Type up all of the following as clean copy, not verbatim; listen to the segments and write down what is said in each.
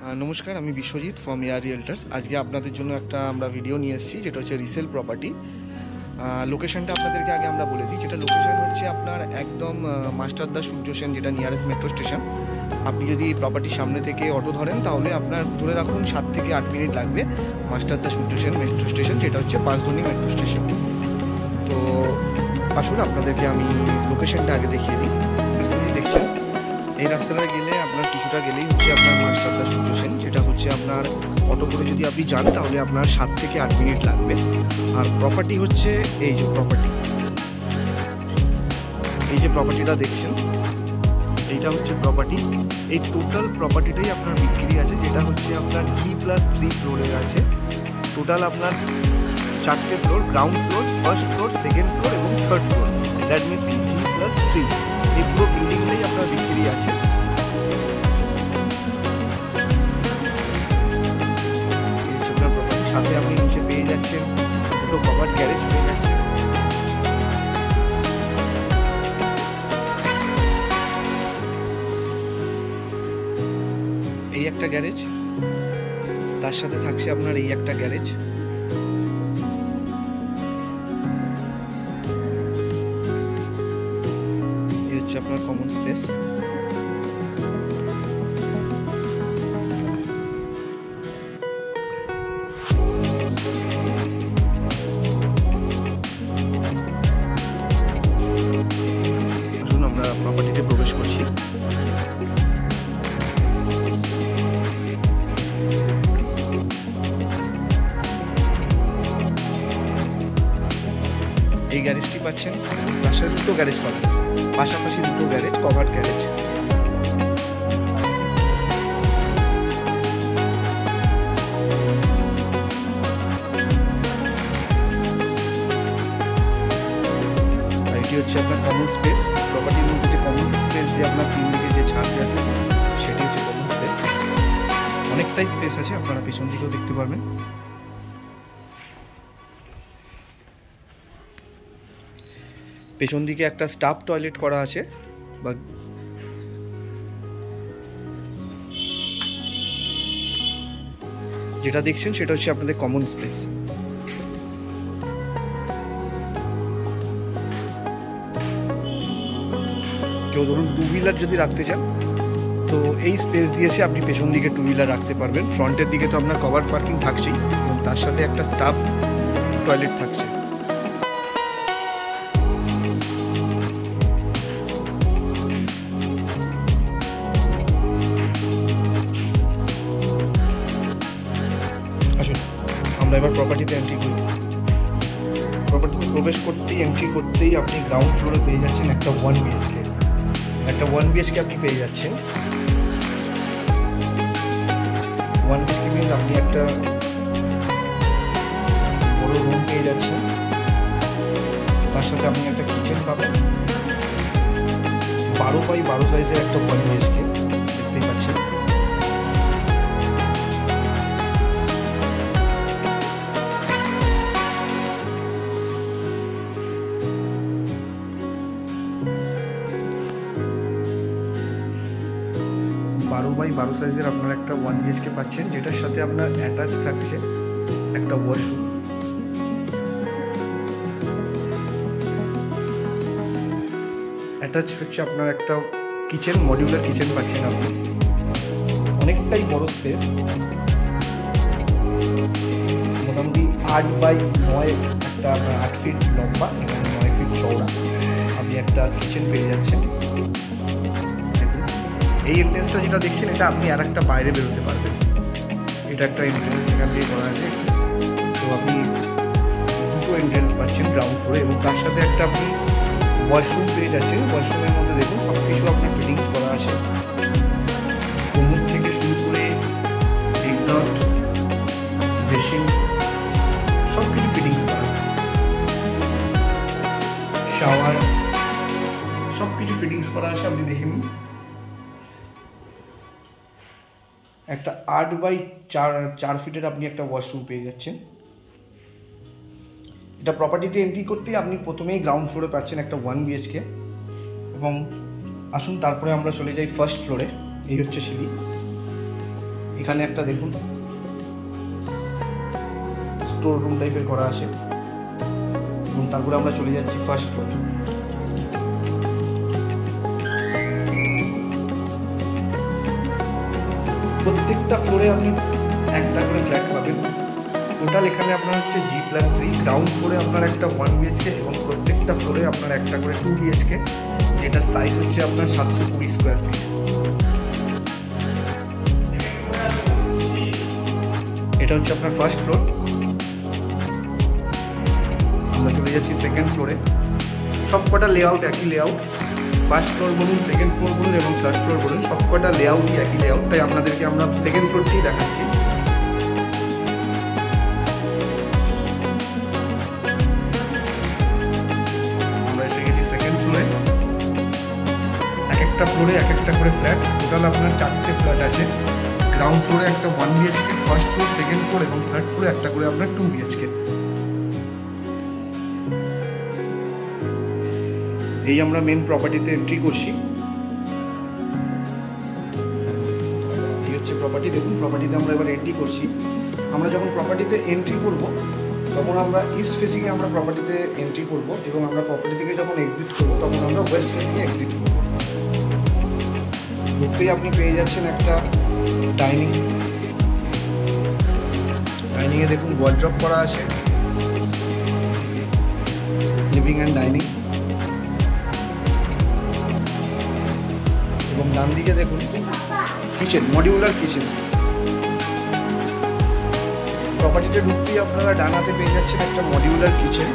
নমস্কার, আমি Biswajit from air রিয়েলটার্স। আজকে আপনাদের জন্য একটা আমরা ভিডিও নিয়ে এসেছি, যেটা হচ্ছে রিসেল প্রপার্টি। লোকেশনটা আপনাদেরকে আগে আমরা বলে দিই। যেটা লোকেশন হচ্ছে আপনার একদম মাস্টারদা সূর্য সেন, যেটা নিয়ারেস্ট মেট্রো স্টেশন। আপনি যদি প্রপার্টির সামনে থেকে অটো ধরেন তাহলে আপনার ধরে রাখুন 7 থেকে 8 মিনিট লাগবে মাস্টারদা সূর্য সেন মেট্রো স্টেশন, যেটা হচ্ছে পাঁচদনি মেট্রো স্টেশন। তো আসুন আপনাদেরকে আমি লোকেশনটা আগে দেখিয়ে দিই। দেখছেন, এই রাস্তাটা গেলে আপনার কিছুটা গেলেই হচ্ছে আপনার মাস্টারদা সূর্য সেন, যেটা হচ্ছে আপনার অটো করে যদি আপনি যান তাহলে আপনার 7 থেকে 8 মিনিট লাগবে। আর প্রপার্টি হচ্ছে এই যে প্রপার্টিটা দেখছেন, এইটা হচ্ছে প্রপার্টি। এই টোটাল প্রপার্টিটাই আপনার বিক্রি আছে, যেটা হচ্ছে আপনার G+3 ফ্লোরের আছে। টোটাল আপনার 4টে floor, ground floor, first floor, second floor এবং থার্ড ফ্লোর। দ্যাট মিনস কি G+3 এই পুরো বিল্ডিংটাই আপনার বিক্রি আছে। সাথে আপনি নিচে পেয়ে যাচ্ছেন দুটো কভার গ্যারেজ পেয়ে যাচ্ছেন। এই একটা গ্যারেজ, তার সাথে থাকছে আপনার এই একটা গ্যারেজ। এই হচ্ছে আপনার কমন স্পেস। আমরা প্রপার্টিতে প্রবেশ করছি। এই গ্যারেজটি পাচ্ছেন, তার সাথে দুটো গ্যারেজ পাবেন, পাশাপাশি দুটো গ্যারেজ, কভার্ড গ্যারেজ। এটি হচ্ছে আপনার কমন স্পেস। প্রপার্টির মধ্যে যে কমন স্পেস, যে আপনার 3 দিকে যে ছাদ আছে সেটি হচ্ছে কমন স্পেস। অনেকটাই স্পেস আছে, আপনারা পিছন দিকেও দেখতে পারবেন। পেছন দিকে একটা স্টাফ টয়লেট করা আছে, বা যেটা দেখছেন সেটা হচ্ছে আপনাদের কমন স্পেস। কেউ ধরুন 2 হুইলার যদি রাখতে চান তো এই স্পেস দিয়েছে আপনি পেছন দিকে 2 হুইলার রাখতে পারবেন। ফ্রন্টের দিকে তো আপনার কভার পার্কিং থাকছেই, এবং তার সাথে একটা স্টাফ টয়লেট থাকছে। আসুন আমরা এবার প্রপার্টিতে এন্ট্রি করি। প্রপার্টিতে প্রবেশ এন্ট্রি করতেই আপনি গ্রাউন্ড ফ্লোরে পেয়ে যাচ্ছেন একটা 1 BHK। একটা 1 BHK আপনি পেয়ে যাচ্ছেন। 1 BHK মিনস আপনি একটা বড় রুম পেয়ে যাচ্ছেন, তার সাথে আপনি একটা কিচেন পাবেন। 12x12 সাইজের একটা 1 BHK দেখতেই পাচ্ছেন। সাইজের আপনার একটা 1 BHK পাচ্ছেন, যেটার সাথে আপনার অ্যাটাচ থাকছে একটা ওয়াশরুম। অ্যাটাচ হচ্ছে আপনার একটা কিচেন, মডিউলার কিচেন পাচ্ছেন আপনি। অনেকটাই বড় স্পেস, মোটামুটি 8x9 একটা আপনার 8 ফিট লম্বা, এখানে 9 ফিট চওড়া আপনি একটা কিচেন পেয়ে যাচ্ছেন। এই এন্ট্রেন্সটা যেটা দেখছেন, এটা আপনি আর একটা বাইরে বেরোতে পারবেন। এটা একটা এন্ট্রেন্স এখান থেকে করা আছে। তো আপনি দুটো এন্ট্রেন্স পাচ্ছেন গ্রাউন্ড ফ্লোরে, এবং তার সাথে একটা আপনি ওয়াশরুম পেয়ে যাচ্ছেন। ওয়াশরুমের মধ্যে দেখুন সব কিছু আপনার ফিটিংস করা আছে, কোমর থেকে শুরু করে এক্সস্ট, বেসিন, সব কিছু ফিটিংস করা, শাওয়ার, সব কিছু ফিটিংস করা আছে। আপনি দেখে নিন। একটা 8x4 ফিটের আপনি একটা ওয়াশরুম পেয়ে যাচ্ছেন। এটা প্রপার্টিতে এন্ট্রি করতেই আপনি প্রথমেই গ্রাউন্ড ফ্লোরে পাচ্ছেন একটা 1 BHK। এবং আসুন তারপরে আমরা চলে যাই ফার্স্ট ফ্লোরে। এই হচ্ছে সিঁড়ি, এখানে একটা দেখুন স্টোর রুম টাইপের করা আছে এবং তারপরে আমরা চলে যাচ্ছি ফার্স্ট ফ্লোর। প্রত্যেকটা ফ্লোরে আপনি একটা করে ফ্ল্যাট পাবেন। টোটাল এখানে আপনার হচ্ছে G+3, গ্রাউন্ড ফ্লোরে আপনার একটা 1 BHK এবং প্রত্যেকটা ফ্লোরে আপনার একটা করে 2 BHK, যেটার সাইজ হচ্ছে আপনার 720 স্কোয়ার ফিট। এটা হচ্ছে আপনার ফার্স্ট ফ্লোর। আমরা চলে যাচ্ছি সেকেন্ড ফ্লোরে। সবকটা লেআউট একই লেআউট, ফার্স্ট ফ্লোর বলুন, সেকেন্ড ফ্লোর বলুন এবং থার্ড ফ্লোর বলুন, সবকটা লেআউটই একই লেআউট, তাই আপনাদেরকে আমরা সেকেন্ড ফ্লোরটিই দেখাচ্ছি। আমরা এসে গেছি সেকেন্ড ফ্লোরে। এক একটা ফ্লোরে এক একটা করে ফ্ল্যাট, টোটাল আপনার 4টে ফ্ল্যাট আছে। গ্রাউন্ড ফ্লোরে একটা 1 BHK, first floor, second floor এবং থার্ড ফ্লোরে একটা করে আপনার 2 BHK। এই আমরা মেন প্রপার্টিতে এন্ট্রি করছি। এই হচ্ছে প্রপার্টি। দেখুন প্রপার্টিতে আমরা এবার এন্ট্রি করছি। আমরা যখন প্রপার্টিতে এন্ট্রি করব তখন আমরা ইস্ট ফেসিংয়ে আমরা প্রপার্টিতে এন্ট্রি করব এবং আমরা প্রপার্টি থেকে যখন এক্সিট করব তখন আমরা ওয়েস্ট ফেসিংয়ে এক্সিট করব। ঢুকতেই আপনি পেয়ে যাচ্ছেন একটা ডাইনিং। ডাইনিংয়ে দেখুন ওয়ার্ড্রপ করা আছে, লিভিং অ্যান্ড ডাইনিং। এবং ডান দিকে দেখুন কিচেন, মডিউলার কিচেন। প্রপার্টিতে ঢুকতেই আপনারা ডান হাতে পেয়ে যাচ্ছেন একটা মডিউলার কিচেন।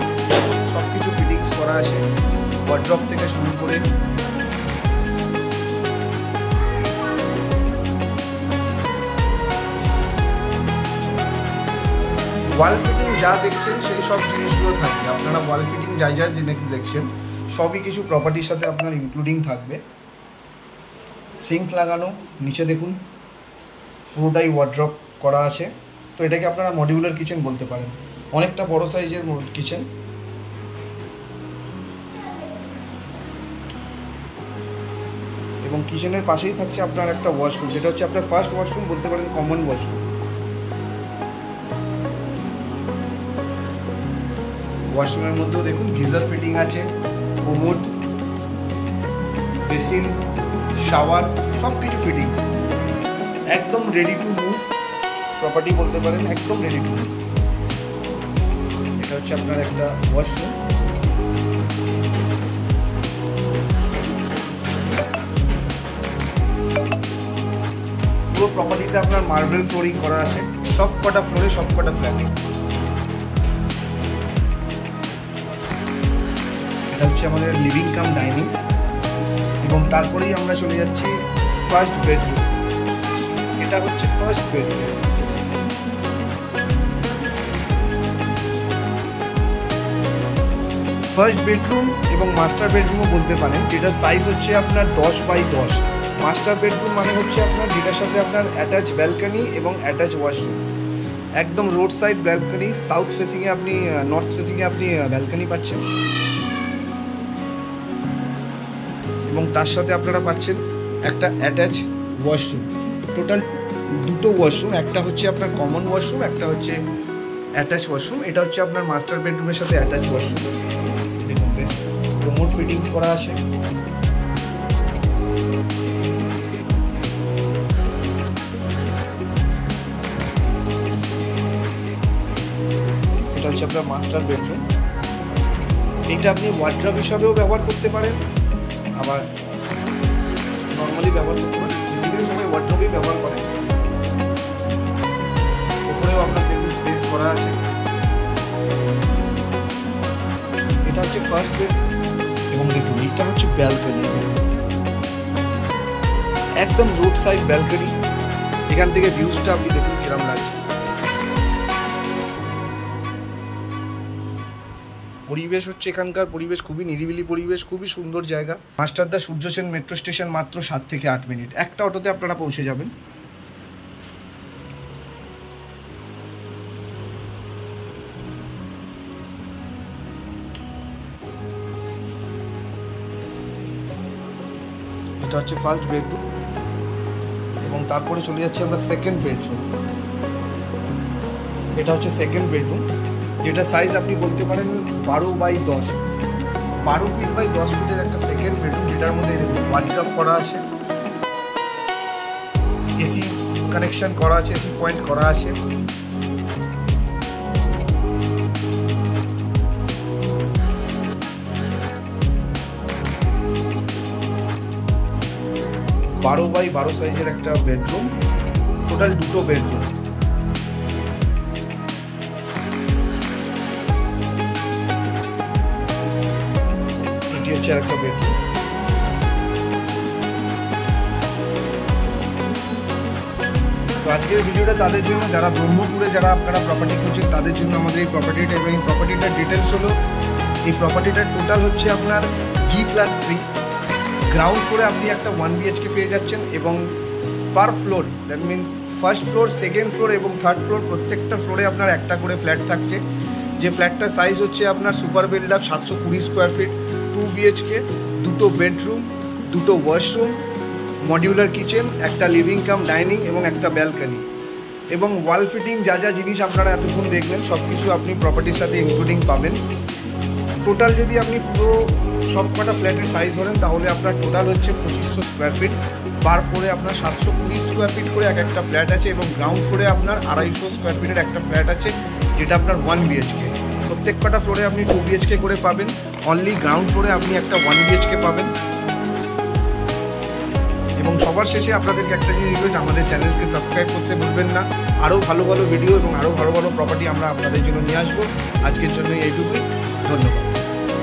সব কিছু ফিটিংস করা আছে, ওয়ার্ড্রপ থেকে শুরু করে ওয়াল ফিটিং যা দেখছেন সেই সব জিনিসগুলো থাকবে। আপনারা ওয়াল ফিটিং যা যা জিনিস দেখছেন সবই কিছু প্রপার্টির সাথে আপনার ইনক্লুডিং থাকবে। সিঙ্ক লাগানো, নিচে দেখুন পুরোটাই ওয়ার্ড্রপ করা আছে। তো এটাকে আপনারা মডিউলার কিচেন বলতে পারেন। অনেকটা বড় সাইজের কিচেন। এবং কিচেনের পাশেই থাকছে আপনার একটা ওয়াশরুম, যেটা হচ্ছে আপনার ফার্স্ট ওয়াশরুম বলতে পারেন, কমন ওয়াশরুম। ওয়াশরুমের মধ্যেও দেখুন গিজার ফিটিং আছে, কোমোড, বেসিন, শাওয়ার, সব কিছু ফিটিং। একদম রেডি টু মুভ প্রপার্টি বলতে পারেন, একদম রেডি টু মুভ। এটা হচ্ছে আপনার একটা ওয়াশরুম। পুরো প্রপার্টিতে আপনার মার্বেল ফ্লোরিং করা আছে, সব কটা ফ্লোরে সব কটা ফ্ল্যাটে। এটা হচ্ছে আমাদের লিভিং কাম ডাইনিং এবং তারপরেই আমরা চলে যাচ্ছি ফার্স্ট বেডরুম। এটা হচ্ছে ফার্স্ট বেডরুম। ফার্স্ট বেডরুম এবং মাস্টার বেডরুমও বলতে পারেন, যেটার সাইজ হচ্ছে আপনার 10x10। মাস্টার বেডরুম মানে হচ্ছে আপনার যেটার সাথে আপনার অ্যাটাচ ব্যালকনি এবং অ্যাটাচ ওয়াশরুম। একদম রোড সাইড ব্যালকনি, সাউথ ফেসিংয়ে আপনি, নর্থ ফেসিংয়ে আপনি ব্যালকনি পাচ্ছেন এবং তার সাথে আপনারা পাচ্ছেন একটা অ্যাটাচ ওয়াশরুম। টোটাল দুটো ওয়াশরুম, একটা হচ্ছে আপনার কমন ওয়াশরুম, একটা হচ্ছে অ্যাটাচ ওয়াশরুম। এটা হচ্ছে আপনার মাস্টার বেডরুমের সাথে অ্যাটাচ ওয়াশরুম। দেখুন বেশ কোমোড ফিটিংস করা আছে। এটা হচ্ছে আপনার মাস্টার বেডরুম। এটা আপনি ওয়ার্ড্রপ হিসাবেও ব্যবহার করতে পারেন, আবার নর্মালি ব্যবহার করতে পারেন। বেসিক্যালি সবাই ওয়ার্ড্রপই ব্যবহার করে। উপরেও আপনার দেখুন স্পেস করা আছে। এটা হচ্ছে ফার্স্ট বেড এবং দেখুন এটা হচ্ছে ব্যালকনি। একদম রোড সাইড ব্যালকনি। এখান থেকে ভিউজটা আপনি দেখুন কিরম লাগছে। পরিবেশ হচ্ছে এখানকার পরিবেশ খুবই নিরিবিলি পরিবেশ, খুবই সুন্দর জায়গা। মাস্টারদা সূর্য সেন মেট্রো স্টেশন মাত্র 7 থেকে 8 মিনিট, একটা অটোতে আপনারা পৌঁছে যাবেন। এটা হচ্ছে ফার্স্ট বেডরুম এবং তারপরে চলে যাচ্ছি আমরা সেকেন্ড বেডরুম। এটা হচ্ছে সেকেন্ড বেডরুম, যেটা সাইজ আপনি বলতে পারেন 12x10, 12 ফিট বাই 10 ফিটের একটা সেকেন্ড বেডরুম, যেটার মধ্যে ওয়ার্ডরোব করা আছে, এসি কানেকশন করা আছে, এসি পয়েন্ট করা আছে। বারো বাই 12 সাইজের একটা বেডরুম, টোটাল দুটো বেডরুম। এটি হচ্ছে একটা বেডরুম। তো আজকের ভিডিওটা তাদের জন্য যারা ব্রহ্মপুরে যারা আপনারা প্রপার্টি করছেন তাদের জন্য আমাদের এই প্রপার্টিটা, এবং এই প্রপার্টিটার ডিটেলস হলো, এই প্রপার্টিটার টোটাল হচ্ছে আপনার G+3, গ্রাউন্ড ফ্লোরে আপনি একটা 1 BHK পেয়ে যাচ্ছেন, এবং per floor, that means first floor, second floor এবং থার্ড ফ্লোর, প্রত্যেকটা ফ্লোরে আপনার একটা করে ফ্ল্যাট থাকছে। যে ফ্ল্যাটটার সাইজ হচ্ছে আপনার super build up 720 square feet, 2 BHK, দুটো বেডরুম, দুটো ওয়াশরুম, মডিউলার কিচেন, একটা লিভিং কাম ডাইনিং এবং একটা ব্যালকনি, এবং ওয়াল ফিটিং যা যা জিনিস আপনারা এতক্ষণ দেখলেন সব কিছু আপনি প্রপার্টির সাথে ইনক্লুডিং পাবেন। টোটাল যদি আপনি পুরো সব কটা ফ্ল্যাটের সাইজ ধরেন তাহলে আপনার টোটাল হচ্ছে 2500 স্কোয়ার ফিট। পার ফ্লোরে আপনার 720 স্কোয়ার ফিট করে একটা ফ্ল্যাট আছে, এবং গ্রাউন্ড ফ্লোরে আপনার 250 স্কোয়ার ফিটের একটা ফ্ল্যাট আছে, যেটা আপনার 1 BHK। প্রত্যেক কটা ফ্লোরে আপনি 2 BHK করে পাবেন, অনলি গ্রাউন্ড ফ্লোরে আপনি একটা 1 BHK পাবেন। এবং সবার শেষে আপনাদেরকে একটা জিনিস রিকোয়েস্ট, আমাদের চ্যানেলকে সাবস্ক্রাইব করতে ভুলবেন না। আরও ভালো ভালো ভিডিও এবং আরও ভালো ভালো প্রপার্টি আমরা আপনাদের জন্য নিয়ে আসবো। আজকের জন্য এইটুকুই, ধন্যবাদ।